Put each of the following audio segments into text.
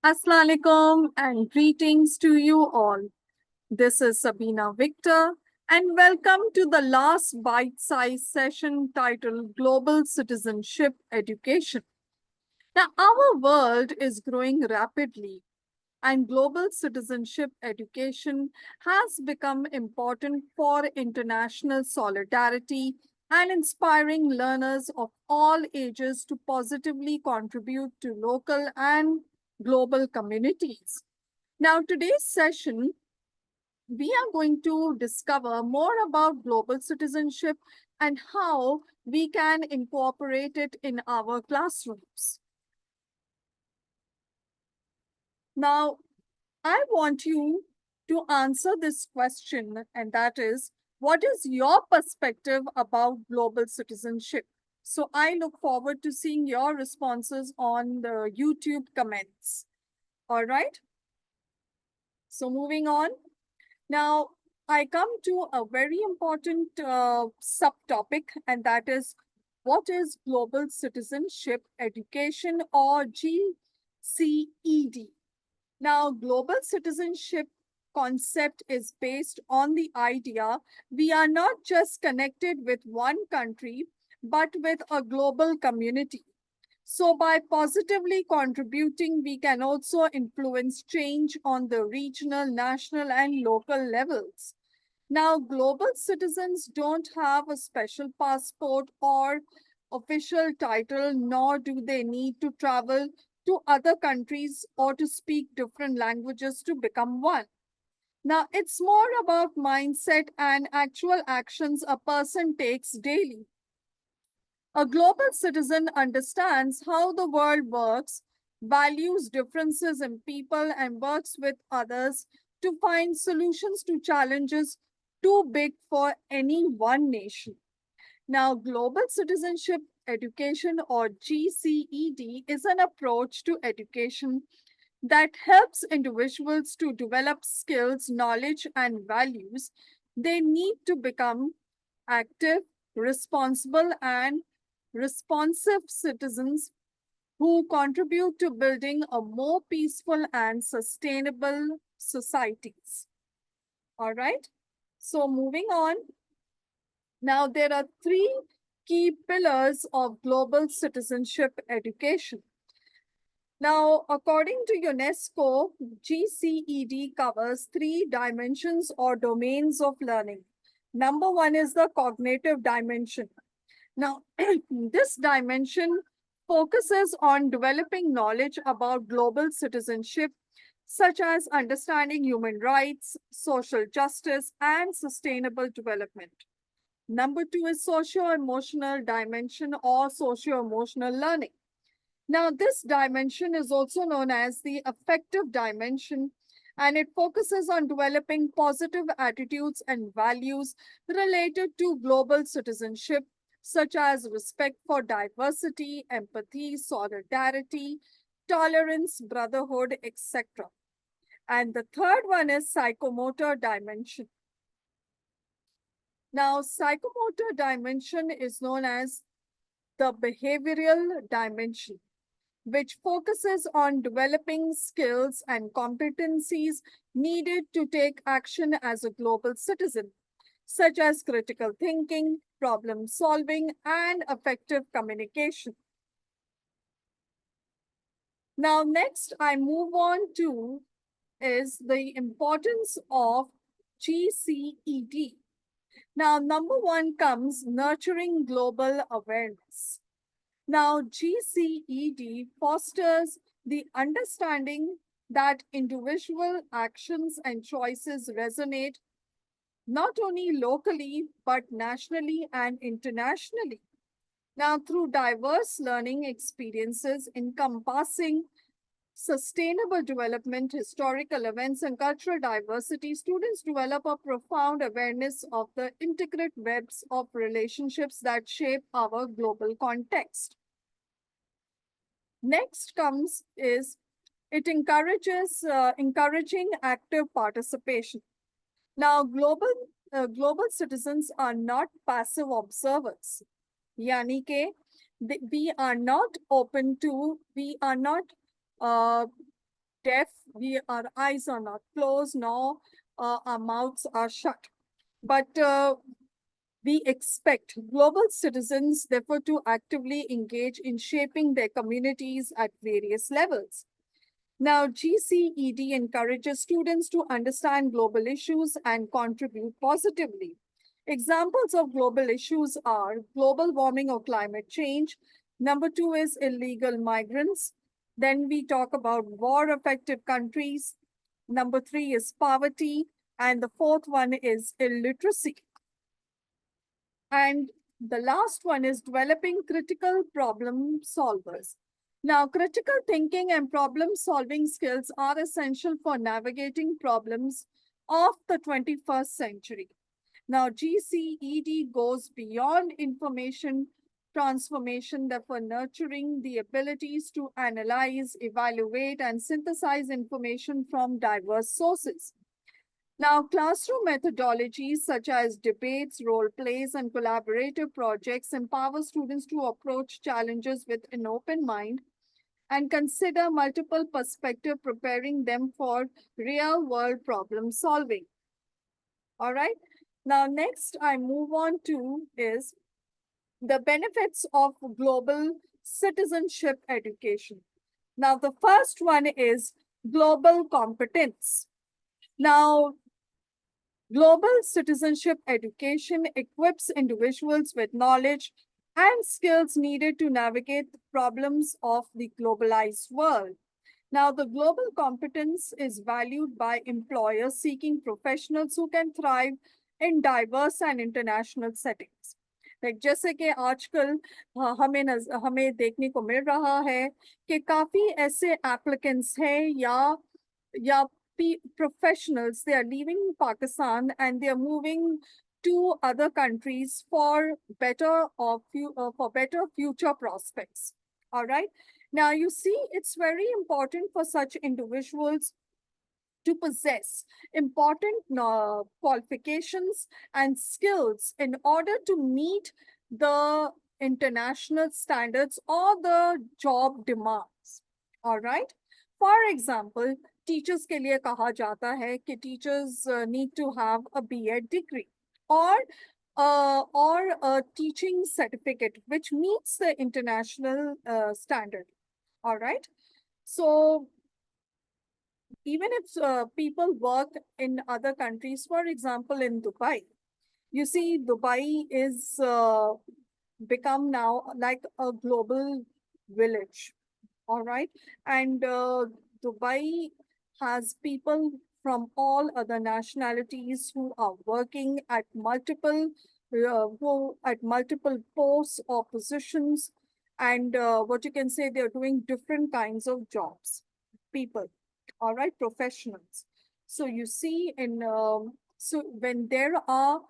Assalamu alaikum and greetings to you all. This is Sabina Victor and welcome to the last bite size session titled Global Citizenship Education. Now, our world is growing rapidly and global citizenship education has become important for international solidarity and inspiring learners of all ages to positively contribute to local and global communities. Now, today's session, we are going to discover more about global citizenship and how we can incorporate it in our classrooms. Now, I want you to answer this question, and that is, what is your perspective about global citizenship? So I look forward to seeing your responses on the YouTube comments. All right. So moving on. Now, I come to a very important subtopic, and that is what is global citizenship education or GCED? Now, global citizenship concept is based on the idea we are not just connected with one country, but with a global community. So by positively contributing, we can also influence change on the regional, national, and local levels. Now, global citizens don't have a special passport or official title, nor do they need to travel to other countries or to speak different languages to become one. Now, it's more about mindset and actual actions a person takes daily. A global citizen understands how the world works, values differences in people, and works with others to find solutions to challenges too big for any one nation. Now, global citizenship education or GCED is an approach to education that helps individuals to develop skills, knowledge, and values they need to become active, responsible, and responsive citizens who contribute to building a more peaceful and sustainable societies. All right. So moving on. Now, there are three key pillars of global citizenship education. Now, according to UNESCO, GCED covers three dimensions or domains of learning. Number one is the cognitive dimension. Now, this dimension focuses on developing knowledge about global citizenship, such as understanding human rights, social justice, and sustainable development. Number two is socio-emotional dimension or socio-emotional learning. Now, this dimension is also known as the affective dimension, and it focuses on developing positive attitudes and values related to global citizenship, such as respect for diversity, empathy, solidarity, tolerance, brotherhood, etc. And the third one is psychomotor dimension. Now, psychomotor dimension is known as the behavioral dimension, which focuses on developing skills and competencies needed to take action as a global citizen, such as critical thinking, problem solving, and effective communication. Now, next, I move on to is the importance of GCED. Now, number one comes nurturing global awareness. Now, GCED fosters the understanding that individual actions and choices resonate not only locally, but nationally and internationally. Now, through diverse learning experiences encompassing sustainable development, historical events, and cultural diversity, students develop a profound awareness of the intricate webs of relationships that shape our global context. Next comes is it encourages encouraging active participation. Now, global citizens are not passive observers. Yani ke we are not open to, we are not uh, deaf, our eyes are not closed, nor our mouths are shut. But we expect global citizens, therefore, to actively engage in shaping their communities at various levels. Now, GCED encourages students to understand global issues and contribute positively. Examples of global issues are global warming or climate change. Number two is illegal migrants. Then we talk about war-affected countries. Number three is poverty. And the fourth one is illiteracy. And the last one is developing critical problem solvers. Now, critical thinking and problem solving skills are essential for navigating problems of the 21st century. Now, GCED goes beyond information transformation, therefore nurturing the abilities to analyze, evaluate, and synthesize information from diverse sources. Now, classroom methodologies such as debates, role plays, and collaborative projects empower students to approach challenges with an open mind and consider multiple perspectives, preparing them for real-world problem solving. All right. Now, next I move on to is the benefits of global citizenship education. Now, the first one is global competence. Now, global citizenship education equips individuals with knowledge and skills needed to navigate the problems of the globalized world. Now, the global competence is valued by employers seeking professionals who can thrive in diverse and international settings. Like जैसे कि आजकल हमें देखने को मिल रहा है कि काफी ऐसे applicants हैं या professionals, they are leaving Pakistan and they are moving to other countries for better future prospects. All right. Now you see, it's very important for such individuals to possess important qualifications and skills in order to meet the international standards or the job demands. All right. For example, teachers के लिए कहा जाता है कि teachers need to have a B.Ed degree or a teaching certificate which meets the international standard. All right. So even if people work in other countries, for example, in Dubai, you see, Dubai is become now like a global village. All right. And Dubai has people from all other nationalities who are working at multiple posts or positions. And what you can say, they're doing different kinds of jobs, people, all right, professionals. So you see so when there are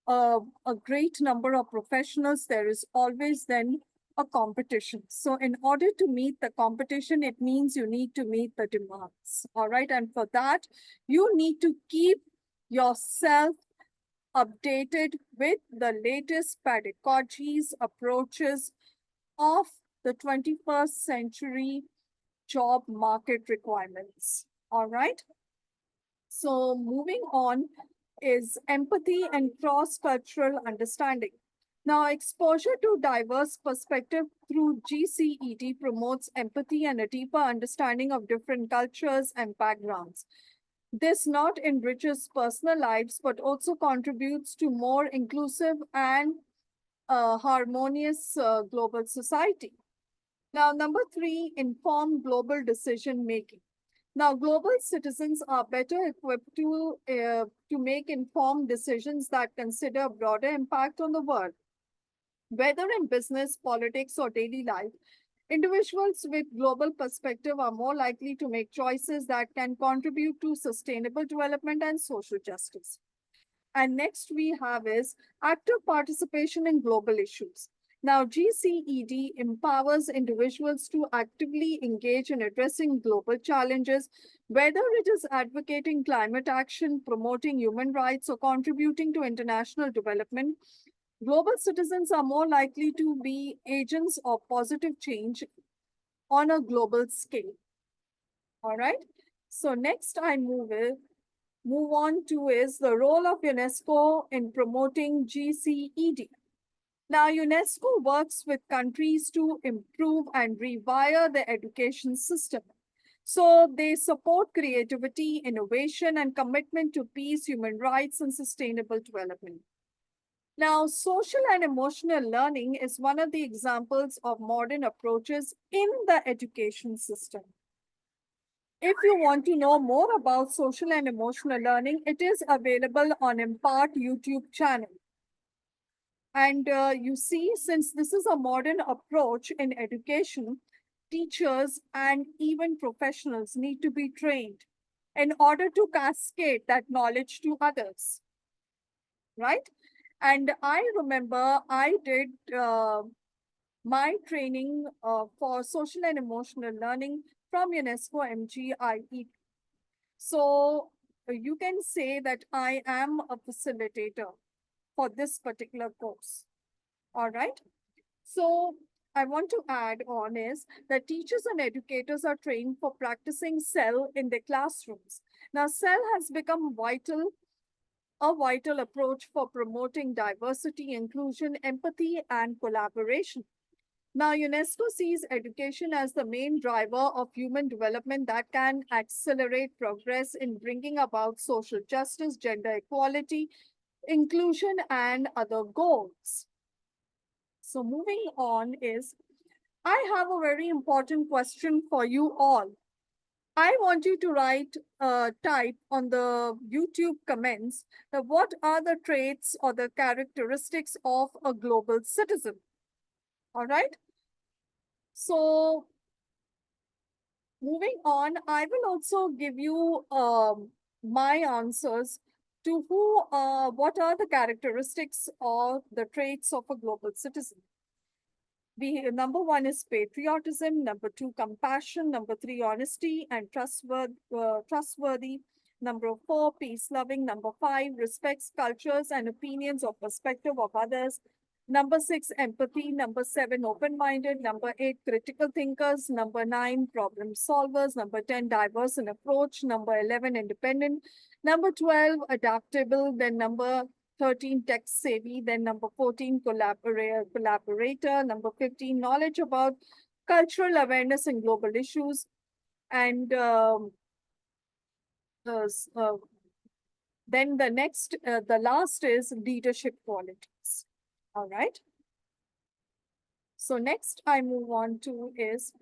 a great number of professionals, there is always then a competition. So in order to meet the competition, it means you need to meet the demands. All right. And for that, you need to keep yourself updated with the latest pedagogies, approaches of the 21st century job market requirements. All right. So moving on is empathy and cross-cultural understanding. Now, exposure to diverse perspective through GCED promotes empathy and a deeper understanding of different cultures and backgrounds. This not enriches personal lives, but also contributes to more inclusive and harmonious global society. Now, number three, informed global decision making. Now, global citizens are better equipped to make informed decisions that consider broader impact on the world. Whether in business, politics, or daily life, individuals with global perspective are more likely to make choices that can contribute to sustainable development and social justice. And next we have is active participation in global issues. Now, GCED empowers individuals to actively engage in addressing global challenges, whether it is advocating climate action, promoting human rights, or contributing to international development. Global citizens are more likely to be agents of positive change on a global scale. All right. So next I move on to is the role of UNESCO in promoting GCED. Now, UNESCO works with countries to improve and rewire the education system. So they support creativity, innovation, and commitment to peace, human rights, and sustainable development. Now, social and emotional learning is one of the examples of modern approaches in the education system. If you want to know more about social and emotional learning, it is available on Impart YouTube channel. And you see, since this is a modern approach in education, teachers and even professionals need to be trained in order to cascade that knowledge to others, right? And I remember I did my training for social and emotional learning from UNESCO MGIE. So you can say that I am a facilitator for this particular course. All right. So I want to add on is that teachers and educators are trained for practicing CEL in their classrooms. Now, CEL has become a vital approach for promoting diversity, inclusion, empathy, and collaboration. Now, UNESCO sees education as the main driver of human development that can accelerate progress in bringing about social justice, gender equality, inclusion, and other goals. So moving on is, I have a very important question for you all. I want you to type on the YouTube comments that what are the traits or the characteristics of a global citizen? All right. So moving on, I will also give you my answers to what are the characteristics or the traits of a global citizen. Number one is patriotism. Number two, compassion. Number three, honesty and trustworthy. Number four, peace loving. Number five, respects cultures and opinions or perspective of others. Number six, empathy. Number seven, open-minded. Number eight, critical thinkers. Number nine, problem solvers. Number 10, diverse in approach. Number 11, independent. Number 12, adaptable. Then number 13, tech savvy. Then number 14, collaborator. Number 15, knowledge about cultural awareness and global issues. And uh, uh, then the last is leadership qualities. All right. So next I move on to is,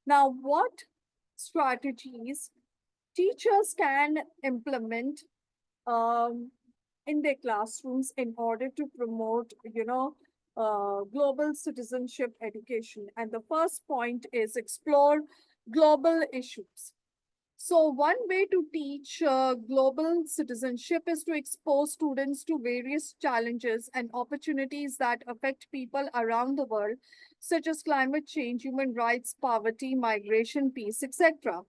now what strategies teachers can implement um, in their classrooms in order to promote, global citizenship education. And the first point is explore global issues. So one way to teach global citizenship is to expose students to various challenges and opportunities that affect people around the world, such as climate change, human rights, poverty, migration, peace, etc.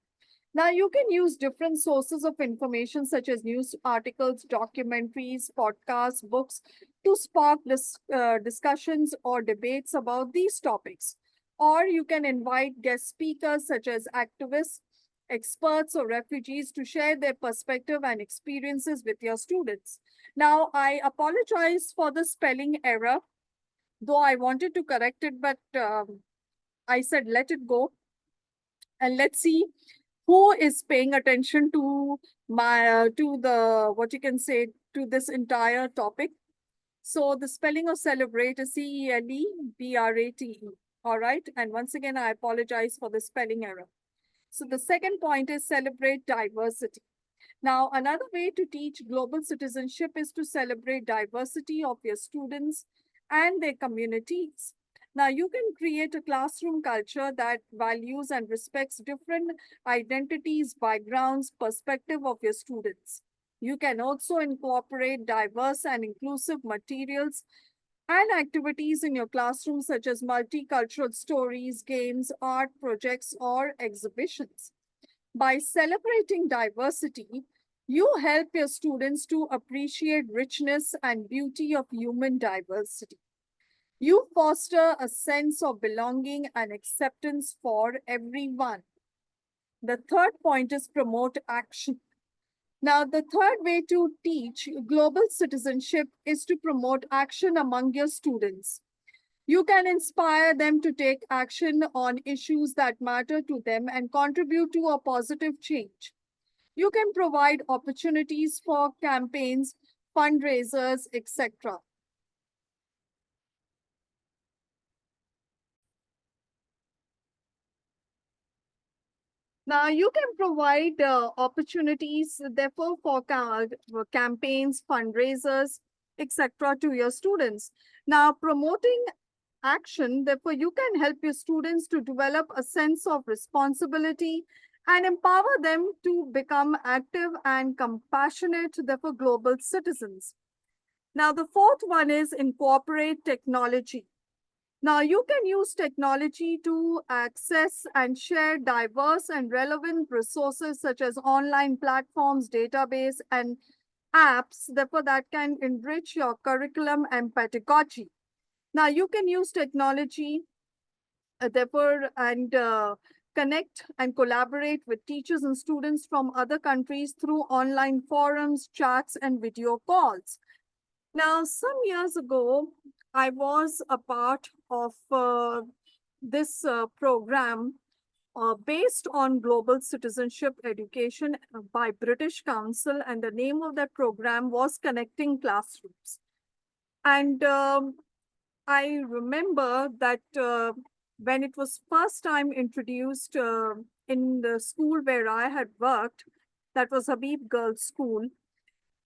Now, you can use different sources of information such as news articles, documentaries, podcasts, books to spark discussions or debates about these topics. Or you can invite guest speakers such as activists, experts, or refugees to share their perspective and experiences with your students. Now, I apologize for the spelling error, though I wanted to correct it, but I said let it go. And let's see who is paying attention to to the what you can say to this entire topic. So the spelling of celebrate is CELEBRATE. All right. And once again, I apologize for the spelling error. So the second point is celebrate diversity. Now, another way to teach global citizenship is to celebrate diversity of your students and their communities. Now, you can create a classroom culture that values and respects different identities, backgrounds, perspective of your students. You can also incorporate diverse and inclusive materials and activities in your classroom, such as multicultural stories, games, art projects, or exhibitions. By celebrating diversity, you help your students to appreciate richness and beauty of human diversity. You foster a sense of belonging and acceptance for everyone. The third point is promote action. Now, the third way to teach global citizenship is to promote action among your students. You can inspire them to take action on issues that matter to them and contribute to a positive change. You can provide opportunities for campaigns, fundraisers, etc. Now, you can provide opportunities, therefore, for campaigns, fundraisers, etc., to your students. Now, promoting action, therefore, you can help your students to develop a sense of responsibility and empower them to become active and compassionate, therefore, global citizens. Now, the fourth one is incorporate technology. Now, you can use technology to access and share diverse and relevant resources such as online platforms, database, and apps, therefore, that can enrich your curriculum and pedagogy. Now, you can use technology, therefore, and connect and collaborate with teachers and students from other countries through online forums, chats, and video calls. Now, some years ago, I was a part of this program based on global citizenship education by British Council, and the name of that program was Connecting Classrooms. And I remember that when it was first time introduced in the school where I had worked, that was Habib Girls School,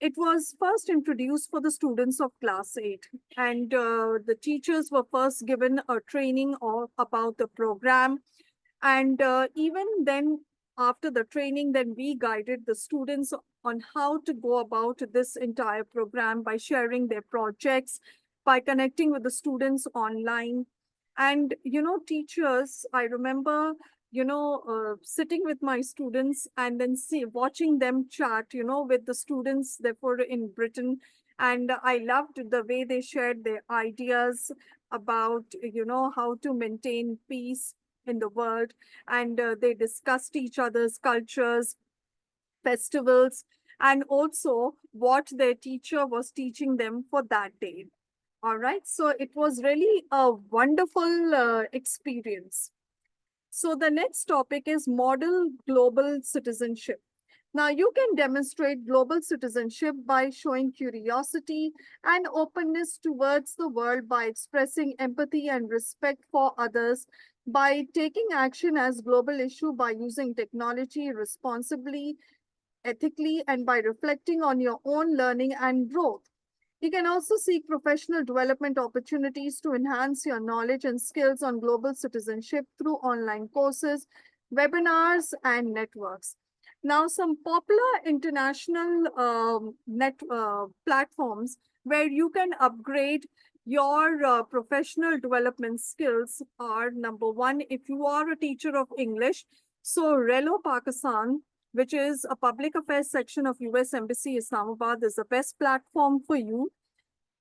it was first introduced for the students of class 8, and the teachers were first given a training about the program. And even then, after the training, then we guided the students on how to go about this entire program by sharing their projects, by connecting with the students online. And, teachers, I remember, sitting with my students and then watching them chat, with the students, therefore, in Britain. And I loved the way they shared their ideas about, how to maintain peace in the world. And they discussed each other's cultures, festivals, and also what their teacher was teaching them for that day. All right. So it was really a wonderful experience. So the next topic is model global citizenship. Now, you can demonstrate global citizenship by showing curiosity and openness towards the world, by expressing empathy and respect for others, by taking action as global issue, by using technology responsibly, ethically, and by reflecting on your own learning and growth. You can also seek professional development opportunities to enhance your knowledge and skills on global citizenship through online courses, webinars, and networks. Now, some popular international platforms where you can upgrade your professional development skills are: number one, if you are a teacher of English, so Relo Pakistan, which is a public affairs section of US Embassy Islamabad, is the best platform for you.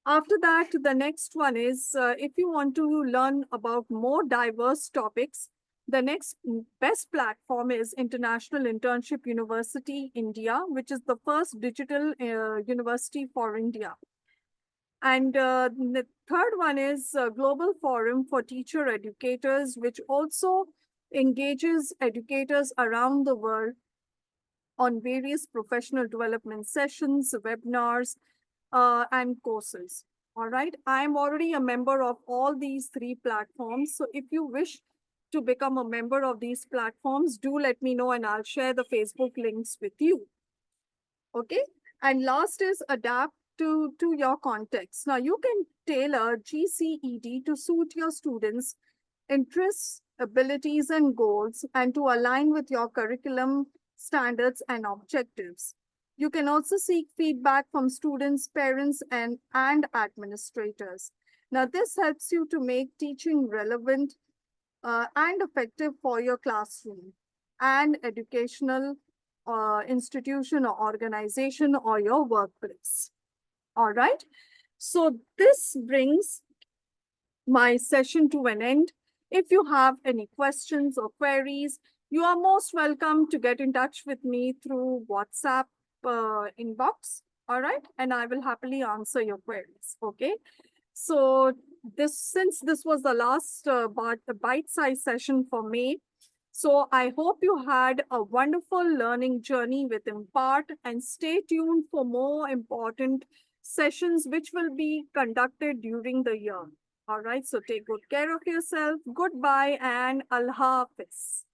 After that, the next one is if you want to learn about more diverse topics, the next best platform is International Internship University India, which is the first digital university for India. And the third one is Global Forum for Teacher Educators, which also engages educators around the world on various professional development sessions, webinars, and courses. All right. I'm already a member of all these three platforms. So if you wish to become a member of these platforms, do let me know and I'll share the Facebook links with you. Okay. And last is adapt to your context. Now you can tailor GCED to suit your students' interests, abilities, and goals, and to align with your curriculum standards and objectives. You can also seek feedback from students, parents, and administrators. Now, this helps you to make teaching relevant and effective for your classroom and educational institution or organization or your workplace. All right. So this brings my session to an end. If you have any questions or queries, You are most welcome to get in touch with me through WhatsApp inbox. All right. And I will happily answer your queries. Okay. So since this was the last bite-sized session for me, so I hope you had a wonderful learning journey with Impart, and stay tuned for more important sessions which will be conducted during the year. All right, so take good care of yourself. Goodbye and Allah Hafiz.